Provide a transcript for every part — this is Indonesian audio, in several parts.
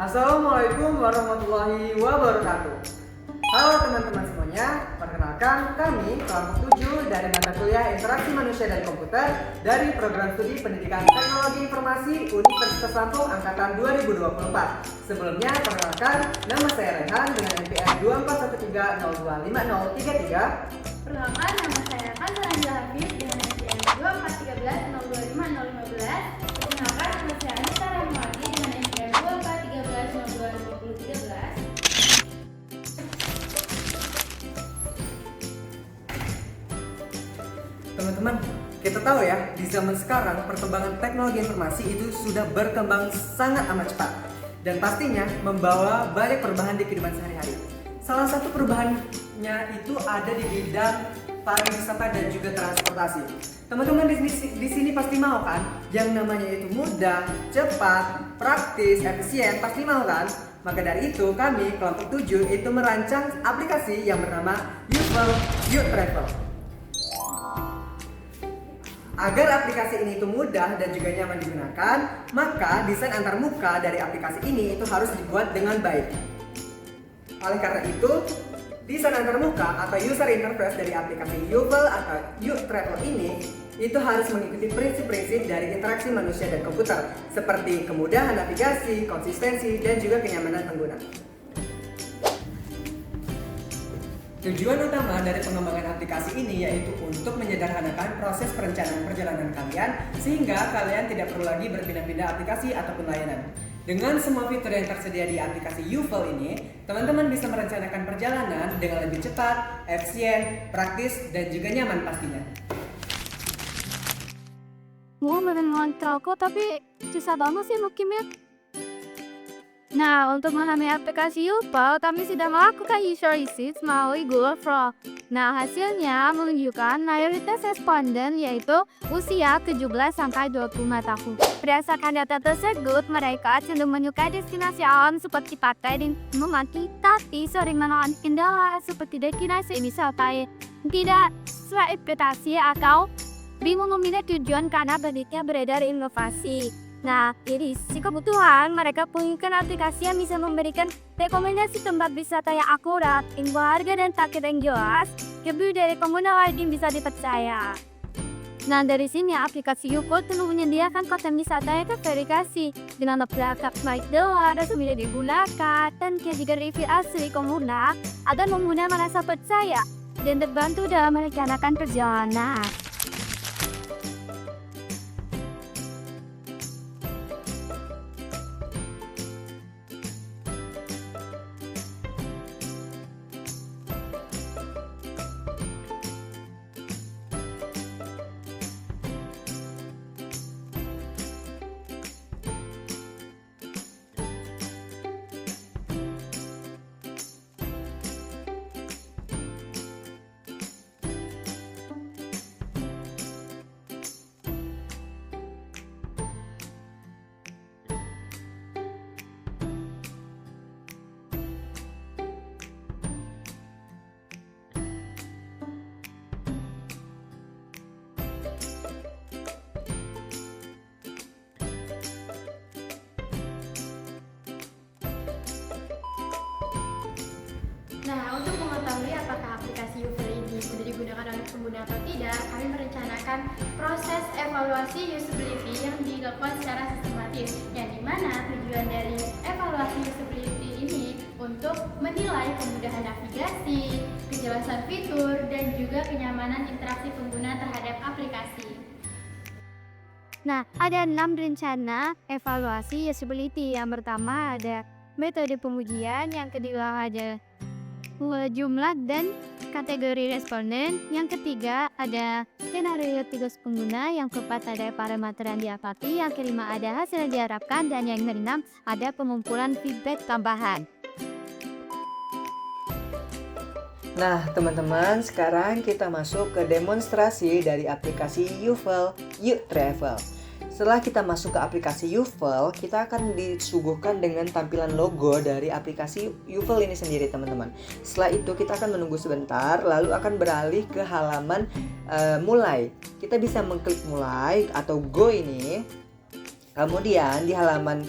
Assalamualaikum warahmatullahi wabarakatuh. Halo teman-teman semuanya, perkenalkan kami kelompok 7 dari mata kuliah Interaksi Manusia dan Komputer dari Program Studi Pendidikan Teknologi Informasi Universitas Lampung Angkatan 2024. Sebelumnya, perkenalkan, nama saya Rehan dengan NPM 2413025033. Perkenalkan, nama saya Kanza Angela Hafiz dengan NPM 2413025015. Perkenalkan, nama saya Anissa Rahmawati dengan NPM 2413022013. Teman-teman, kita tahu ya, di zaman sekarang perkembangan teknologi informasi itu sudah berkembang sangat amat cepat dan pastinya membawa banyak perubahan di kehidupan sehari-hari. Salah satu perubahannya itu ada di bidang pariwisata dan juga transportasi. Teman-teman di sini pasti mau kan yang namanya itu mudah, cepat, praktis, efisien, pasti mau kan? Maka dari itu kami kelompok 7 itu merancang aplikasi yang bernama YouTravel. Agar aplikasi ini itu mudah dan juga nyaman digunakan, maka desain antarmuka dari aplikasi ini itu harus dibuat dengan baik. Oleh karena itu, desain antarmuka atau user interface dari aplikasi YouVal atau YouTravel ini itu harus mengikuti prinsip-prinsip dari interaksi manusia dan komputer, seperti kemudahan navigasi, konsistensi, dan juga kenyamanan pengguna. Tujuan utama dari pengembangan aplikasi ini yaitu untuk menyederhanakan proses perencanaan perjalanan kalian sehingga kalian tidak perlu lagi berpindah-pindah aplikasi ataupun layanan. Dengan semua fitur yang tersedia di aplikasi YouVal ini, teman-teman bisa merencanakan perjalanan dengan lebih cepat, efisien, praktis, dan juga nyaman pastinya. Mau mengontrol kok, tapi susah banget sih mukimnya. Nah, untuk memahami aplikasi YouVal, kami sudah melakukan user research melalui Google Form. Nah, hasilnya menunjukkan mayoritas responden yaitu usia 17-25 tahun. Berdasarkan data tersebut, mereka cenderung menyukai destinasi alam seperti pantai dan memanti, tapi sering mengalami kendala seperti destinasi wisata yang tidak sesuai ekspektasi atau bingung memilih tujuan karena banyaknya beredar inovasi. Nah, dari sisi kebutuhan, mereka punya aplikasi yang bisa memberikan rekomendasi tempat wisata yang akurat, info harga dan target yang jelas, lebih dari pengguna lain yang bisa dipercaya. Nah, dari sini aplikasi YouVal perlu menyediakan konten wisata yang terverifikasi dengan beberapa baik dolar dan sudah digunakan dan juga review asli pengguna agar pengguna merasa percaya dan terbantu dalam merencanakan perjalanan. Nah, untuk mengetahui apakah aplikasi YouVal ini sudah digunakan oleh pengguna atau tidak, kami merencanakan proses evaluasi usability yang dilakukan secara sistematis, yang dimana tujuan dari evaluasi usability ini untuk menilai kemudahan navigasi, kejelasan fitur, dan juga kenyamanan interaksi pengguna terhadap aplikasi. Nah, ada 6 rencana evaluasi usability. Yang pertama ada metode pengujian, yang kedua ada jumlah dan kategori responden, yang ketiga ada skenario tugas pengguna, yang keempat ada parameter yang diamati, yang kelima ada hasil yang diharapkan, dan yang keenam ada pengumpulan feedback tambahan. Nah, teman-teman, sekarang kita masuk ke demonstrasi dari aplikasi YouTravel. Setelah kita masuk ke aplikasi YouVal, kita akan disuguhkan dengan tampilan logo dari aplikasi YouVal ini sendiri, teman-teman. Setelah itu kita akan menunggu sebentar, lalu akan beralih ke halaman mulai. Kita bisa mengklik mulai atau go ini. Kemudian di halaman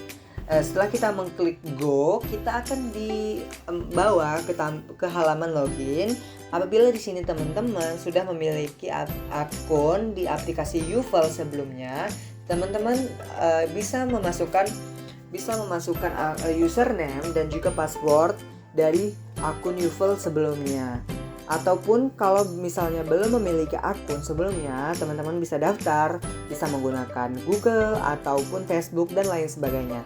Setelah kita mengklik go, kita akan dibawa ke halaman login. Apabila di sini teman-teman sudah memiliki akun di aplikasi Yufel sebelumnya, teman-teman bisa memasukkan username dan juga password dari akun Yufel sebelumnya. Ataupun kalau misalnya belum memiliki akun sebelumnya, teman-teman bisa daftar, bisa menggunakan Google ataupun Facebook dan lain sebagainya.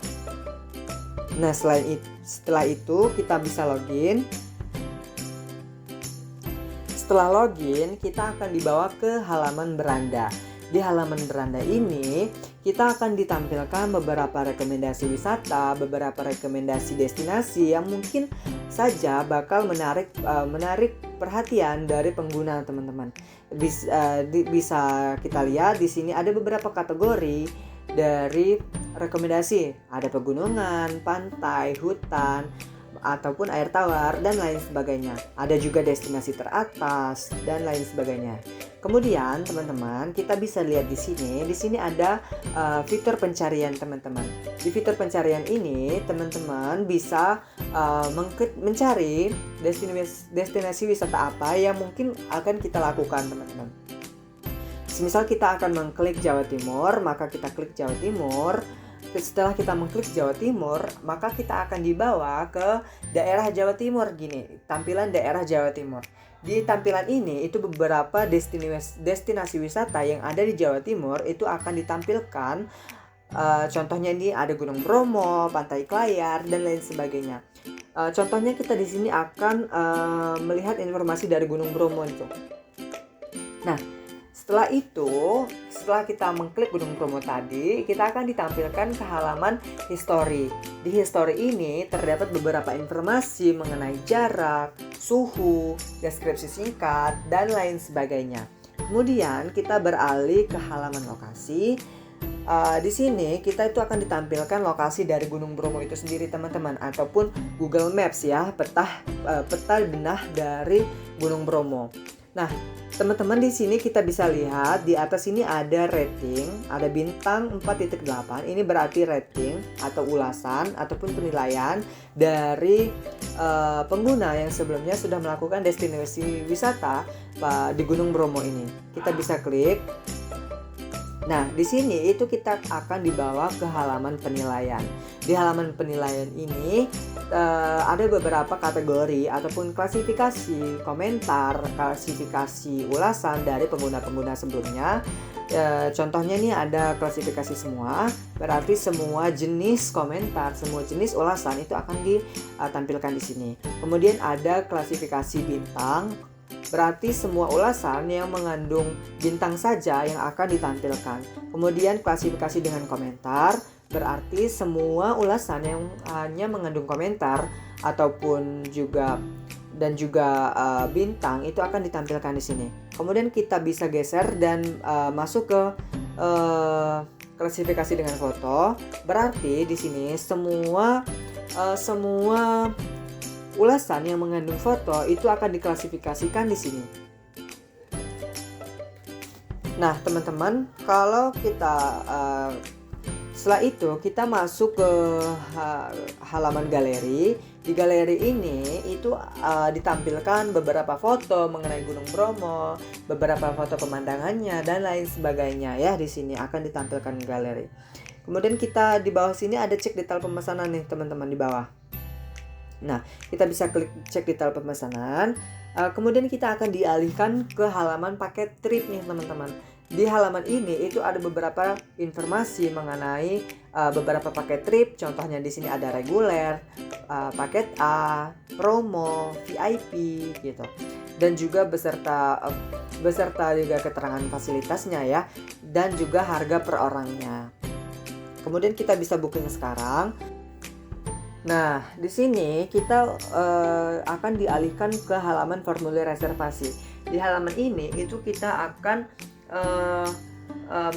Nah, setelah itu kita bisa login. Setelah login, kita akan dibawa ke halaman beranda. Di halaman beranda ini, kita akan ditampilkan beberapa rekomendasi wisata, beberapa rekomendasi destinasi yang mungkin saja bakal menarik perhatian dari pengguna, teman-teman. Bisa kita lihat di sini ada beberapa kategori dari rekomendasi. Ada pegunungan, pantai, hutan, ataupun air tawar dan lain sebagainya. Ada juga destinasi teratas dan lain sebagainya. Kemudian teman-teman, kita bisa lihat di sini ada fitur pencarian, teman-teman. Di fitur pencarian ini teman-teman bisa mencari destinasi wisata apa yang mungkin akan kita lakukan, teman-teman. Misal kita akan mengklik Jawa Timur, maka kita klik Jawa Timur. Setelah kita mengklik Jawa Timur, maka kita akan dibawa ke daerah Jawa Timur. Gini, tampilan daerah Jawa Timur. Di tampilan ini itu beberapa destinasi wisata yang ada di Jawa Timur itu akan ditampilkan. Contohnya ini ada Gunung Bromo, Pantai Klayar dan lain sebagainya. Contohnya kita di sini akan melihat informasi dari Gunung Bromo itu. Nah, setelah kita mengklik Gunung Bromo tadi, kita akan ditampilkan ke halaman history. Di history ini terdapat beberapa informasi mengenai jarak, suhu, deskripsi singkat, dan lain sebagainya. Kemudian kita beralih ke halaman lokasi. Di sini kita itu akan ditampilkan lokasi dari Gunung Bromo itu sendiri, teman-teman, ataupun Google Maps ya, peta benah dari Gunung Bromo. Nah, teman-teman, di sini kita bisa lihat di atas ini ada rating, ada bintang 4.8. Ini berarti rating atau ulasan ataupun penilaian dari pengguna yang sebelumnya sudah melakukan destinasi wisata di Gunung Bromo ini. Kita bisa klik. Nah, di sini itu kita akan dibawa ke halaman penilaian. Di halaman penilaian ini ada beberapa kategori ataupun klasifikasi komentar, klasifikasi ulasan dari pengguna-pengguna sebelumnya. Contohnya ini ada klasifikasi semua, berarti semua jenis komentar, semua jenis ulasan itu akan ditampilkan di sini. Kemudian ada klasifikasi bintang, berarti semua ulasan yang mengandung bintang saja yang akan ditampilkan. Kemudian klasifikasi dengan komentar, berarti semua ulasan yang hanya mengandung komentar ataupun juga bintang itu akan ditampilkan di sini. Kemudian kita bisa geser dan masuk ke klasifikasi dengan foto. Berarti di sini semua ulasan yang mengandung foto itu akan diklasifikasikan di sini. Nah, teman-teman, kalau kita setelah itu kita masuk ke halaman galeri. Di galeri ini itu ditampilkan beberapa foto mengenai Gunung Bromo, beberapa foto pemandangannya dan lain sebagainya ya. Di sini akan ditampilkan galeri. Kemudian kita di bawah sini ada cek detail pemesanan nih, teman-teman, di bawah. Nah, kita bisa klik cek detail pemesanan. Kemudian kita akan dialihkan ke halaman paket trip nih, teman-teman. Di halaman ini itu ada beberapa informasi mengenai beberapa paket trip. Contohnya di sini ada reguler, paket A, promo, VIP gitu. Dan juga beserta juga keterangan fasilitasnya ya, dan juga harga per orangnya. Kemudian kita bisa booking sekarang. Nah, di sini kita akan dialihkan ke halaman formulir reservasi. Di halaman ini itu kita akan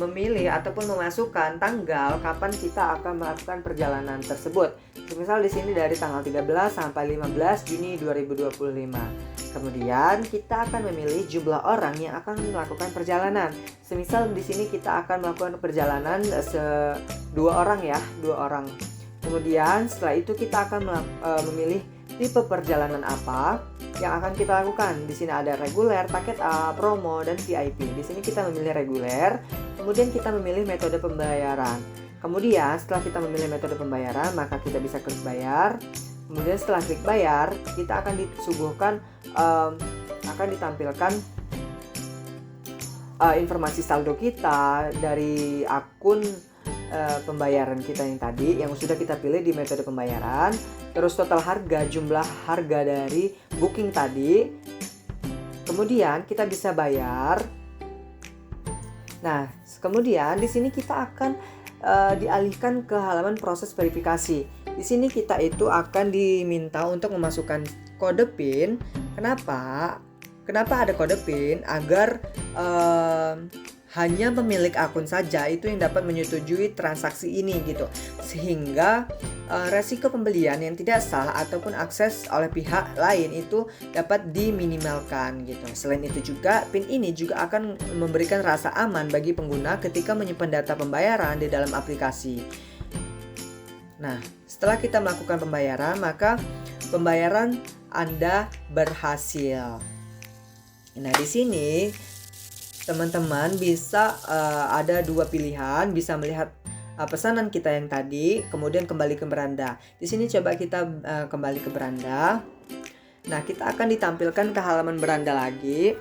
memilih ataupun memasukkan tanggal kapan kita akan melakukan perjalanan tersebut. Misal di sini dari tanggal 13 sampai 15 Juni 2025. Kemudian kita akan memilih jumlah orang yang akan melakukan perjalanan. Semisal di sini kita akan melakukan perjalanan 2 orang ya, 2 orang. Kemudian setelah itu kita akan memilih tipe perjalanan apa yang akan kita lakukan. Di sini ada reguler, paket A, promo, dan VIP. Di sini kita memilih reguler, kemudian kita memilih metode pembayaran. Kemudian setelah kita memilih metode pembayaran, maka kita bisa klik bayar. Kemudian setelah klik bayar, kita akan disuguhkan, akan ditampilkan informasi saldo kita dari akun pembayaran kita yang tadi yang sudah kita pilih di metode pembayaran, terus total harga, jumlah harga dari booking tadi, kemudian kita bisa bayar. Nah, kemudian di sini kita akan dialihkan ke halaman proses verifikasi. Di sini kita itu akan diminta untuk memasukkan kode PIN. Kenapa ada kode PIN? Agar hanya pemilik akun saja itu yang dapat menyetujui transaksi ini gitu, sehingga resiko pembelian yang tidak sah ataupun akses oleh pihak lain itu dapat diminimalkan gitu. Selain itu juga PIN ini juga akan memberikan rasa aman bagi pengguna ketika menyimpan data pembayaran di dalam aplikasi. Nah, setelah kita melakukan pembayaran, maka pembayaran Anda berhasil. Nah, di sini teman-teman bisa ada dua pilihan, bisa melihat pesanan kita yang tadi, kemudian kembali ke beranda. Di sini coba kita kembali ke beranda. Nah, kita akan ditampilkan ke halaman beranda lagi.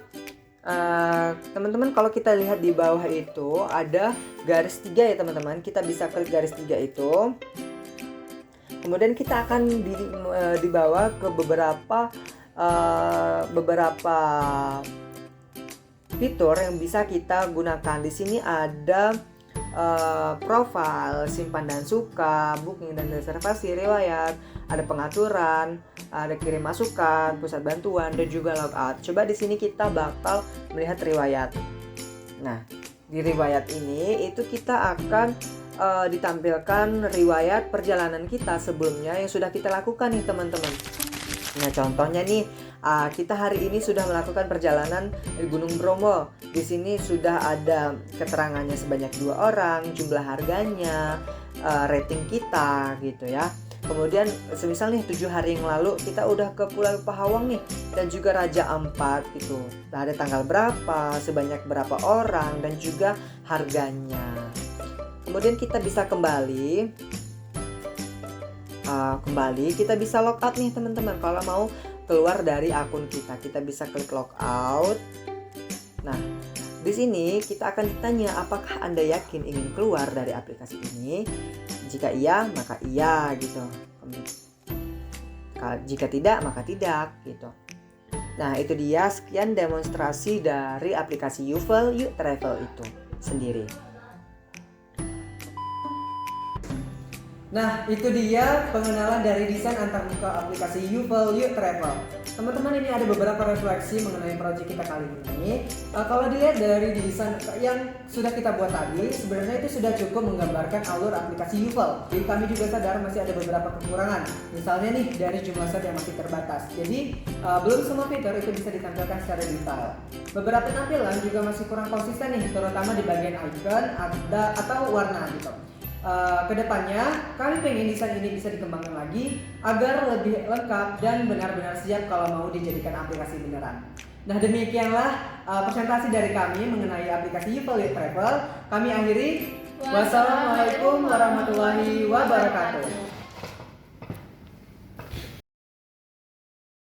Teman-teman, kalau kita lihat di bawah itu ada garis 3 ya teman-teman. Kita bisa klik garis 3 itu. Kemudian kita akan dibawa ke beberapa fitur yang bisa kita gunakan. Di sini ada profile, simpan dan suka, booking dan reservasi, riwayat, ada pengaturan, ada kirim masukan, pusat bantuan, dan juga logout. Coba di sini kita bakal melihat riwayat. Nah, di riwayat ini itu kita akan ditampilkan riwayat perjalanan kita sebelumnya yang sudah kita lakukan nih teman-teman. Nah, contohnya nih, kita hari ini sudah melakukan perjalanan di Gunung Bromo. Di sini sudah ada keterangannya sebanyak 2 orang, jumlah harganya, rating kita gitu ya. Kemudian semisal nih 7 hari yang lalu kita udah ke Pulau Pahawang nih, dan juga Raja Ampat gitu. Nah, ada tanggal berapa, sebanyak berapa orang, dan juga harganya. Kemudian kita bisa kembali kita bisa logout nih teman-teman. Kalau mau keluar dari akun kita bisa klik logout. Nah, di sini kita akan ditanya apakah Anda yakin ingin keluar dari aplikasi ini. Jika iya, maka iya gitu. Jika tidak, maka tidak gitu. Nah, itu dia sekian demonstrasi dari aplikasi YouValue Travel itu sendiri. Nah, itu dia pengenalan dari desain antarmuka aplikasi YouValue Travel. Teman-teman, ini ada beberapa refleksi mengenai proyek kita kali ini. Kalau dilihat dari desain yang sudah kita buat tadi, sebenarnya itu sudah cukup menggambarkan alur aplikasi YouVal. Jadi kami juga sadar masih ada beberapa kekurangan. Misalnya nih, dari jumlah set yang masih terbatas. Jadi belum semua fitur itu bisa ditampilkan secara detail. Beberapa tampilan juga masih kurang konsisten nih, terutama di bagian icon atau warna gitu. Kedepannya kami pengen desain ini bisa dikembangkan lagi agar lebih lengkap dan benar-benar siap kalau mau dijadikan aplikasi beneran. Nah, demikianlah presentasi dari kami mengenai aplikasi YouValue Travel. Kami akhiri. Wassalamualaikum warahmatullahi wabarakatuh.